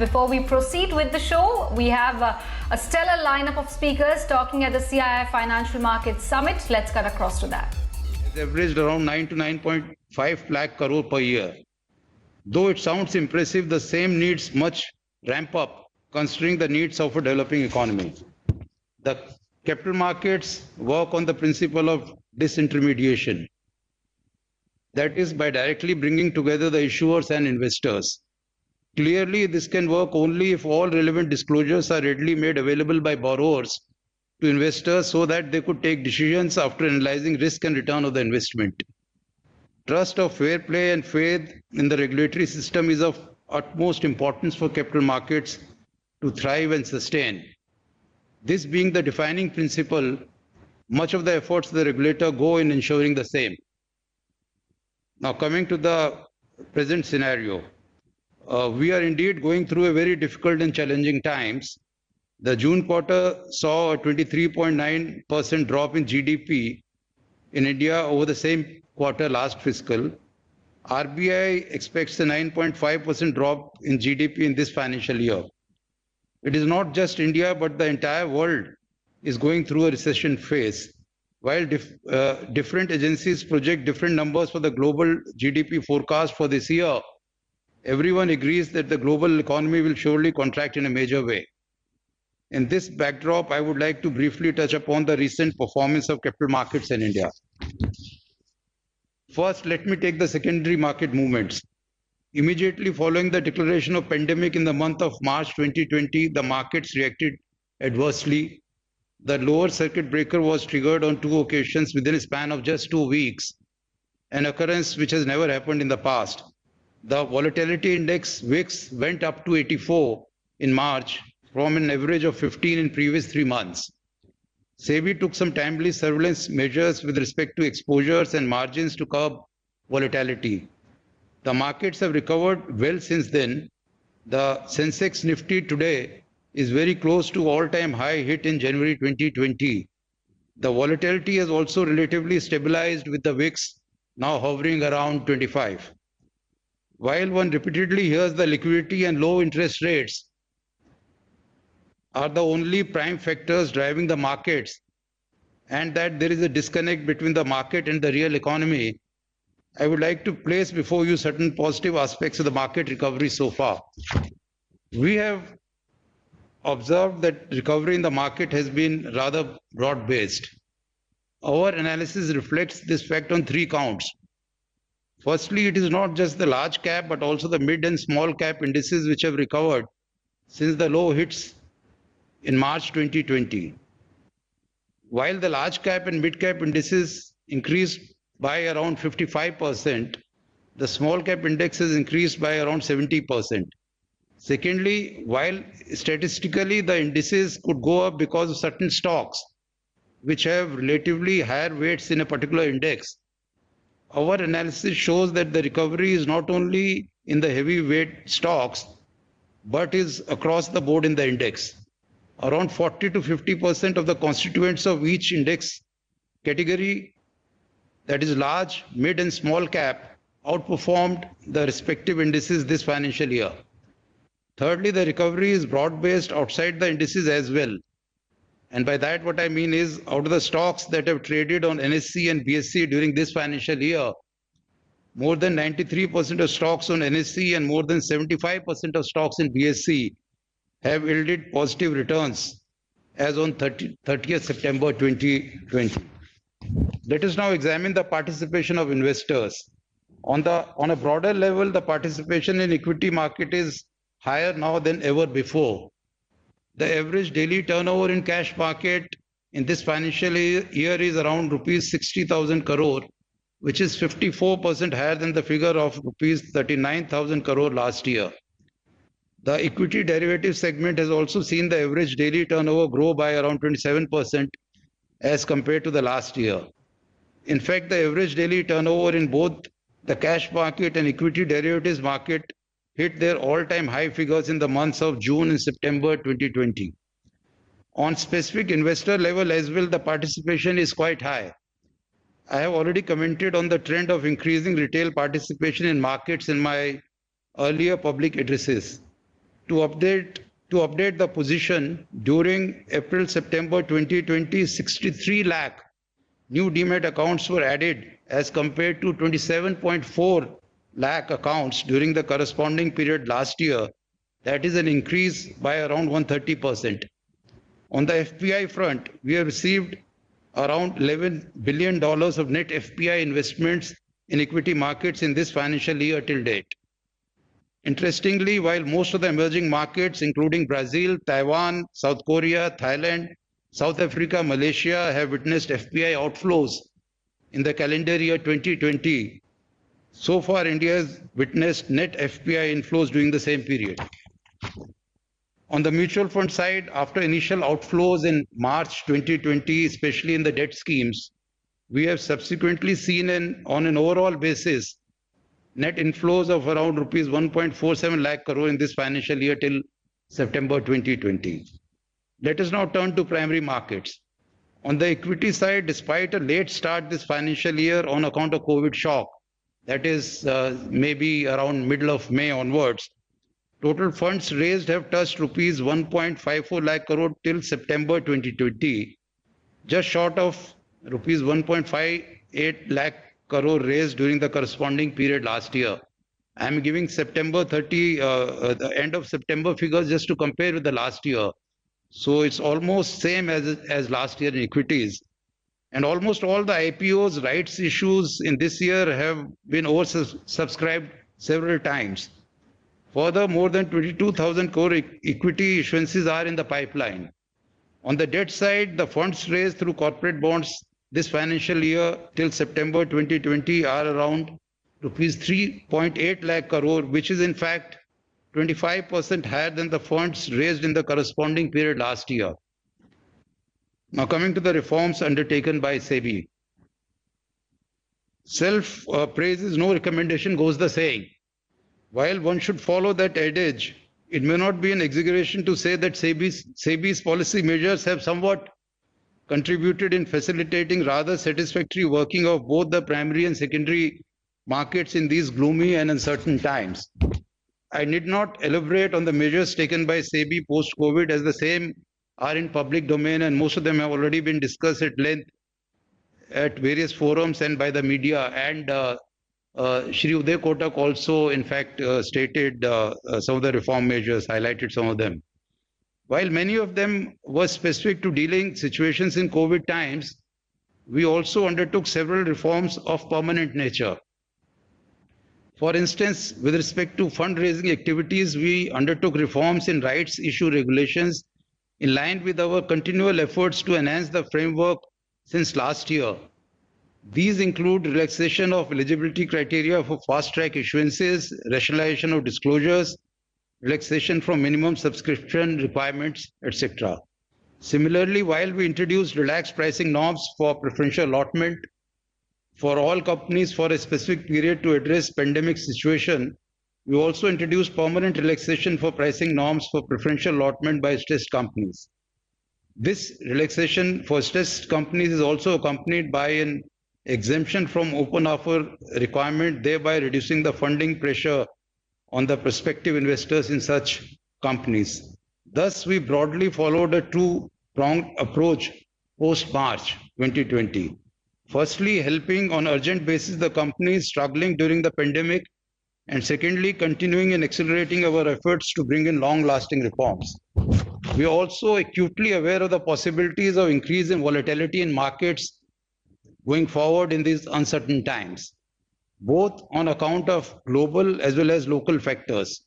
before we proceed with the show, we have a stellar lineup of speakers talking at the CII Financial Market Summit. Let's cut across to that. It's averaged around 9 to 9.5 lakh crore per year. Though it sounds impressive, the same needs much ramp up considering the needs of a developing economy. The capital markets work on the principle of disintermediation. That is, by directly bringing together the issuers and investors. Clearly, this can work only if all relevant disclosures are readily made available by borrowers to investors so that they could take decisions after analyzing risk and return of the investment. Trust of fair play and faith in the regulatory system is of utmost importance for capital markets to thrive and sustain. This being the defining principle, much of the efforts of the regulator go in ensuring the same. Now, coming to the present scenario, we are indeed going through a very difficult and challenging times. The June quarter saw a 23.9% drop in GDP in India over the same quarter last fiscal. RBI expects a 9.5% drop in GDP in this financial year. It is not just India, but the entire world is going through a recession phase. While different agencies project different numbers for the global GDP forecast for this year, everyone agrees that the global economy will surely contract in a major way. In this backdrop, I would like to briefly touch upon the recent performance of capital markets in India. First, let me take the secondary market movements. Immediately following the declaration of pandemic in the month of March 2020, the markets reacted adversely. The lower circuit breaker was triggered on 2 occasions within a span of just 2 weeks, an occurrence which has never happened in the past. The volatility index VIX went up to 84 in March from an average of 15 in previous 3 months. SEBI took some timely surveillance measures with respect to exposures and margins to curb volatility. The markets have recovered well since then. The Sensex Nifty today is very close to all-time high hit in January 2020. The volatility has also relatively stabilized with the VIX now hovering around 25. While one repeatedly hears the liquidity and low interest rates are the only prime factors driving the markets and that there is a disconnect between the market and the real economy, I would like to place before you certain positive aspects of the market recovery so far. We have observed that recovery in the market has been rather broad-based. Our analysis reflects this fact on 3 counts. Firstly, it is not just the large cap but also the mid and small cap indices which have recovered since the low hits in March 2020. While the large cap and mid cap indices increased by around 55%, the small cap index has increased by around 70%. Secondly, while statistically the indices could go up because of certain stocks which have relatively higher weights in a particular index, our analysis shows that the recovery is not only in the heavyweight stocks but is across the board in the index. Around 40 to 50% of the constituents of each index category, that is large, mid and small cap, outperformed the respective indices this financial year. Thirdly, the recovery is broad-based outside the indices as well. And by that what I mean is, out of the stocks that have traded on NSE and BSE during this financial year, more than 93% of stocks on NSE and more than 75% of stocks in BSE have yielded positive returns as on 30th September 2020. Let us now examine the participation of investors. On a broader level, the participation in equity market is higher now than ever before. The average daily turnover in cash market in this financial year is around rupees 60,000 crore, which is 54% higher than the figure of rupees 39,000 crore last year. The equity derivative segment has also seen the average daily turnover grow by around 27% as compared to the last year. In fact, the average daily turnover in both the cash market and equity derivatives market hit their all-time high figures in the months of June and September 2020. On specific investor level as well, the participation is quite high. I have already commented on the trend of increasing retail participation in markets in my earlier public addresses. To update the position, during April-September 2020, 63 lakh new demat accounts were added as compared to 27.4 lakh accounts during the corresponding period last year. That is an increase by around 130%. On the FPI front, we have received around $11 billion of net FPI investments in equity markets in this financial year till date. Interestingly, while most of the emerging markets, including Brazil, Taiwan, South Korea, Thailand, South Africa, Malaysia, have witnessed FPI outflows in the calendar year 2020, so far India has witnessed net FPI inflows during the same period. On the mutual fund side, after initial outflows in March 2020, especially in the debt schemes, we have subsequently seen on an overall basis net inflows of around rupees 1.47 lakh crore in this financial year till September 2020. Let us now turn to primary markets. On the equity side, despite a late start this financial year on account of COVID shock, that is maybe around middle of May onwards, total funds raised have touched rupees 1.54 lakh crore till September 2020, just short of rupees 1.58 lakh crore raised during the corresponding period last year. I am giving September 30, the end of September figures just to compare with the last year. So it's almost same as last year in equities. And almost all the IPOs, rights issues in this year have been oversubscribed several times. Further, more than 22,000 crore equity issuances are in the pipeline. On the debt side, the funds raised through corporate bonds this financial year till September 2020 are around rupees 3.8 lakh crore, which is in fact 25% higher than the funds raised in the corresponding period last year. Now coming to the reforms undertaken by SEBI. Self-praise is no recommendation, goes the saying. While one should follow that adage, it may not be an exaggeration to say that SEBI's policy measures have somewhat contributed in facilitating rather satisfactory working of both the primary and secondary markets in these gloomy and uncertain times. I need not elaborate on the measures taken by SEBI post-COVID, as the same are in public domain and most of them have already been discussed at length at various forums and by the media. And Shri Uday Kotak also, in fact, stated some of the reform measures, highlighted some of them. While many of them were specific to dealing situations in COVID times, we also undertook several reforms of permanent nature. For instance, with respect to fundraising activities, we undertook reforms in rights issue regulations in line with our continual efforts to enhance the framework since last year. These include relaxation of eligibility criteria for fast-track issuances, rationalization of disclosures, relaxation from minimum subscription requirements, etc. Similarly, while we introduced relaxed pricing norms for preferential allotment for all companies for a specific period to address pandemic situation, we also introduced permanent relaxation for pricing norms for preferential allotment by stressed companies. This relaxation for stressed companies is also accompanied by an exemption from open offer requirement, thereby reducing the funding pressure on the prospective investors in such companies. Thus, we broadly followed a two-pronged approach post-March 2020. Firstly, helping on urgent basis the companies struggling during the pandemic, and secondly, continuing and accelerating our efforts to bring in long-lasting reforms. We are also acutely aware of the possibilities of increase in volatility in markets going forward in these uncertain times, both on account of global as well as local factors.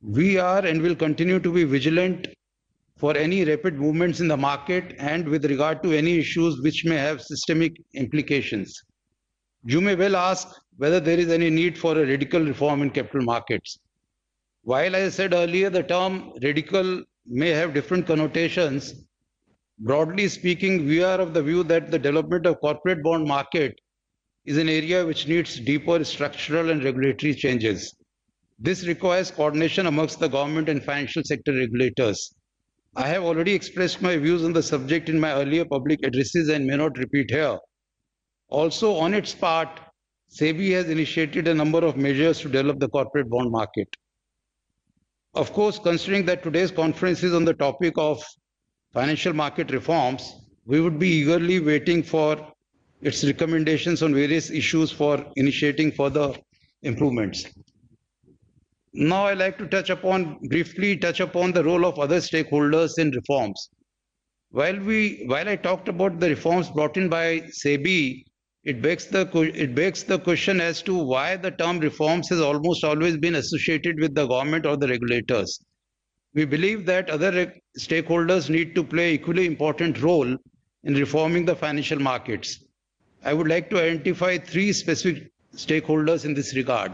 We are and will continue to be vigilant for any rapid movements in the market and with regard to any issues which may have systemic implications. You may well ask whether there is any need for a radical reform in capital markets. While, as I said earlier, the term radical may have different connotations, broadly speaking, we are of the view that the development of corporate bond market is an area which needs deeper structural and regulatory changes. This requires coordination amongst the government and financial sector regulators. I have already expressed my views on the subject in my earlier public addresses and may not repeat here. Also, on its part, SEBI has initiated a number of measures to develop the corporate bond market. Of course, considering that today's conference is on the topic of financial market reforms, we would be eagerly waiting for its recommendations on various issues for initiating further improvements. Now, I'd like to briefly touch upon the role of other stakeholders in reforms. While I talked about the reforms brought in by SEBI, it begs the question as to why the term reforms has almost always been associated with the government or the regulators. We believe that other stakeholders need to play equally important role in reforming the financial markets. I would like to identify three specific stakeholders in this regard.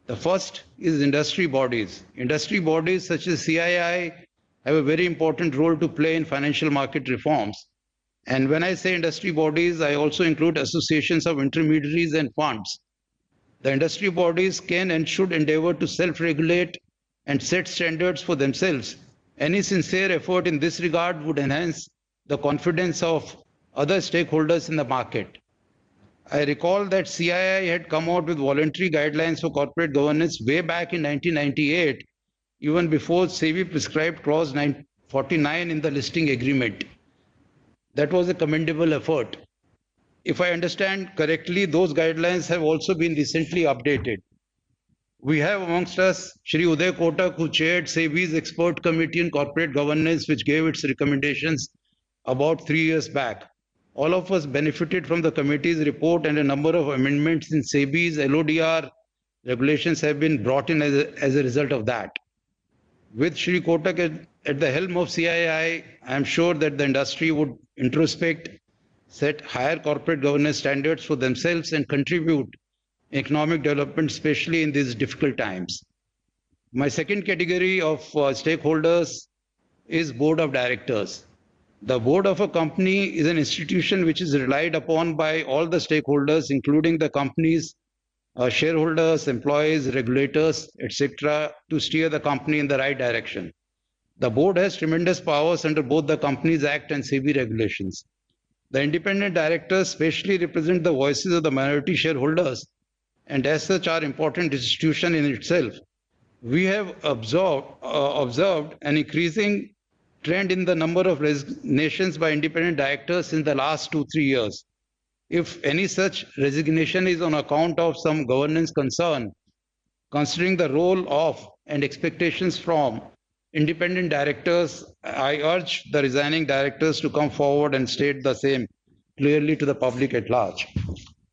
The first is industry bodies. Industry bodies such as CII have a very important role to play in financial market reforms. And when I say industry bodies, I also include associations of intermediaries and funds. The industry bodies can and should endeavor to self-regulate and set standards for themselves. Any sincere effort in this regard would enhance the confidence of other stakeholders in the market. I recall that CII had come out with voluntary guidelines for corporate governance way back in 1998, even before SEBI prescribed clause 49 in the listing agreement. That was a commendable effort. If I understand correctly, those guidelines have also been recently updated. We have amongst us Shri Uday Kotak, who chaired SEBI's expert committee on corporate governance, which gave its recommendations about 3 years back. All of us benefited from the committee's report, and a number of amendments in SEBI's LODR regulations have been brought in as a result of that. With Shri Kotak at the helm of CII, I am sure that the industry would introspect, set higher corporate governance standards for themselves, and contribute economic development, especially in these difficult times. My second category of stakeholders is board of directors. The board of a company is an institution which is relied upon by all the stakeholders, including the company's shareholders, employees, regulators, etc., to steer the company in the right direction. The board has tremendous powers under both the Companies Act and SEBI regulations. The independent directors specially represent the voices of the minority shareholders, and as such are important institution in itself. We have observed an increasing trend in the number of resignations by independent directors in the last 2-3 years. If any such resignation is on account of some governance concern, considering the role of and expectations from independent directors, I urge the resigning directors to come forward and state the same clearly to the public at large.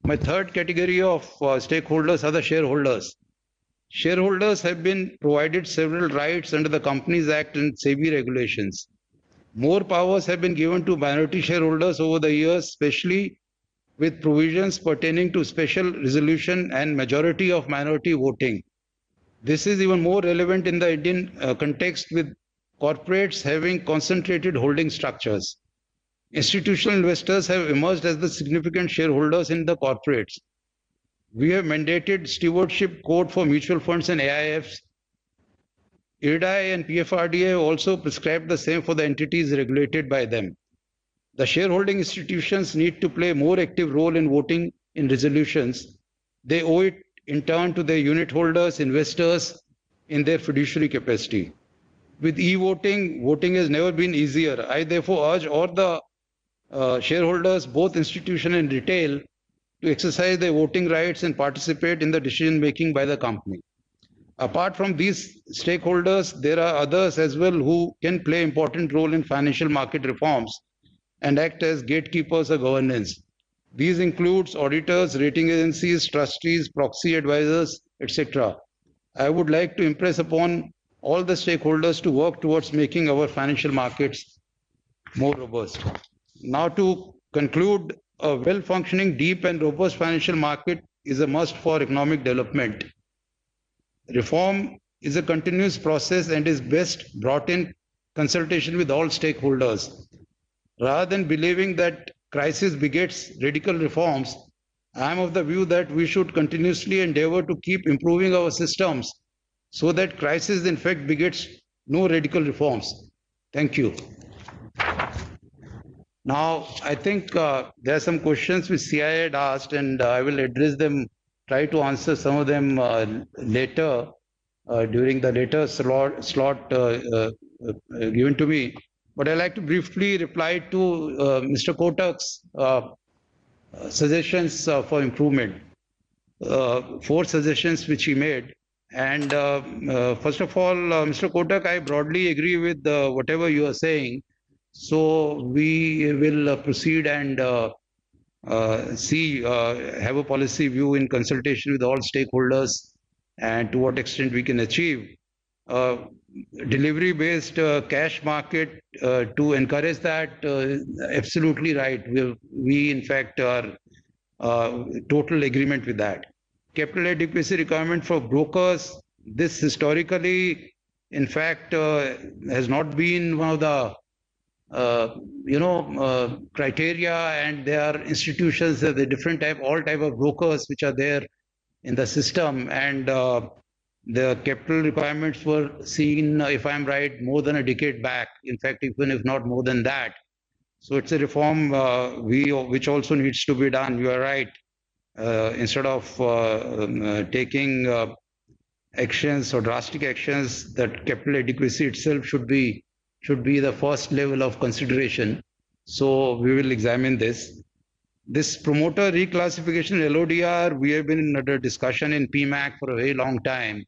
My third category of stakeholders are the shareholders. Shareholders have been provided several rights under the Companies Act and SEBI regulations. More powers have been given to minority shareholders over the years, especially with provisions pertaining to special resolution and majority of minority voting. This is even more relevant in the Indian context, with corporates having concentrated holding structures. Institutional investors have emerged as the significant shareholders in the corporates. We have mandated stewardship code for mutual funds and AIFs. IRDAI and PFRDA have also prescribed the same for the entities regulated by them. The shareholding institutions need to play a more active role in voting in resolutions. They owe it in turn to their unit holders, investors in their fiduciary capacity. With e-voting, voting has never been easier. I therefore urge all the shareholders, both institutional and retail, to exercise their voting rights and participate in the decision making by the company. Apart from these stakeholders, there are others as well who can play an important role in financial market reforms and act as gatekeepers of governance. These includes auditors, rating agencies, trustees, proxy advisors, etc. I would like to impress upon all the stakeholders to work towards making our financial markets more robust. Now, to conclude, a well-functioning, deep and robust financial market is a must for economic development. Reform is a continuous process and is best brought in consultation with all stakeholders. Rather than believing that crisis begets radical reforms, I am of the view that we should continuously endeavor to keep improving our systems so that crisis in fact begets no radical reforms. Thank you. Now, I think there are some questions which CII had asked, and I will address them, try to answer some of them later. during the later slot given to me. But I'd like to briefly reply to Mr. Kotak's suggestions for improvement. 4 suggestions which he made. And first of all, Mr. Kotak, I broadly agree with whatever you are saying. So we will proceed and have a policy view in consultation with all stakeholders and to what extent we can achieve. Delivery-based cash market to encourage that, absolutely right. We in fact are total agreement with that. Capital adequacy requirement for brokers, this historically, in fact, has not been one of the criteria, and there are institutions, the different type, all type of brokers which are there in the system, and the capital requirements were seen, if I'm right, more than a decade back. In fact, even if not more than that. So it's a reform which also needs to be done. You are right. Instead of taking actions or drastic actions, that capital adequacy itself should be the first level of consideration. So we will examine this. This promoter reclassification LODR, we have been under discussion in PMAC for a very long time,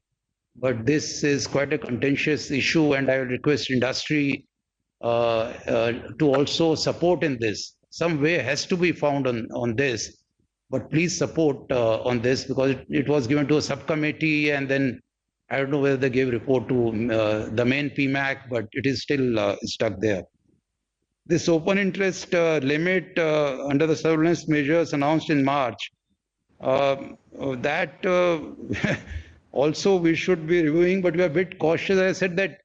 but this is quite a contentious issue, and I will request industry to also support in this. Some way has to be found on this, but please support on this, because it was given to a subcommittee, and then I don't know whether they gave report to the main PMAC, but it is still stuck there. This open interest limit under the surveillance measures announced in March, that also we should be reviewing, but we are a bit cautious. I said that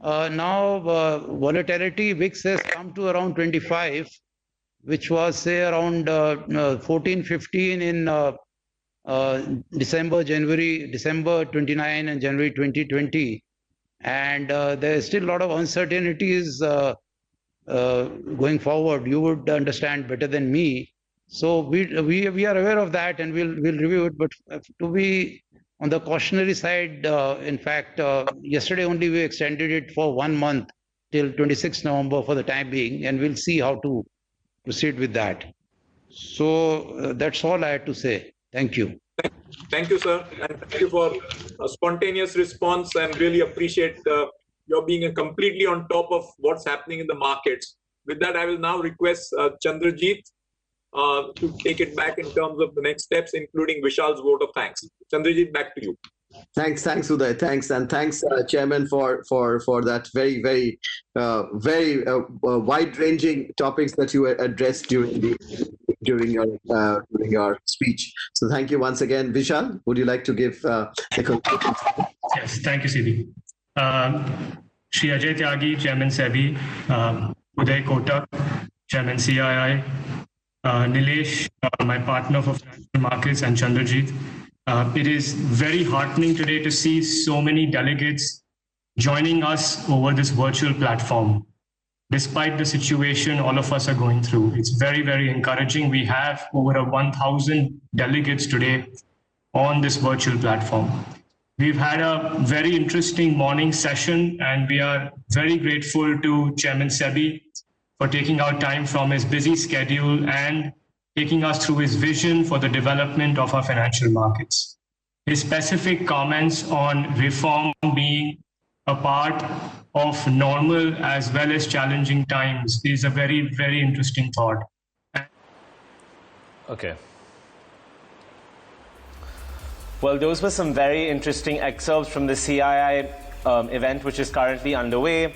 now volatility VIX has come to around 25, which was say around 14, 15 in December 29 and January 2020. And there is still a lot of uncertainties going forward. You would understand better than me. So we are aware of that, and we'll review it. But to be on the cautionary side, in fact, yesterday only we extended it for 1 month till 26 November for the time being, and we'll see how to proceed with that. So that's all I had to say. Thank you. Thank you, sir. And thank you for a spontaneous response, and really appreciate your being completely on top of what's happening in the markets. With that, I will now request Chandrajit to take it back in terms of the next steps, including Vishal's vote of thanks. Chandrajit, back to you. Thanks, Uday. Thanks, and thanks, Chairman, for that very wide-ranging topics that you addressed during your speech. So thank you once again, Vishal. Would you like to give a conclusion? Yes, thank you, CB. Shri Ajay Tyagi, Chairman SEBI, Uday Kotak, Chairman CII, Nilesh, my partner for financial markets, and Chandrajit. It is very heartening today to see so many delegates joining us over this virtual platform. Despite the situation all of us are going through, it's very, very encouraging. We have over 1,000 delegates today on this virtual platform. We've had a very interesting morning session, and we are very grateful to Chairman SEBI for taking out time from his busy schedule and taking us through his vision for the development of our financial markets. His specific comments on reform being a part of normal as well as challenging times is a very, very interesting thought. Okay. Well, those were some very interesting excerpts from the CII event, which is currently underway.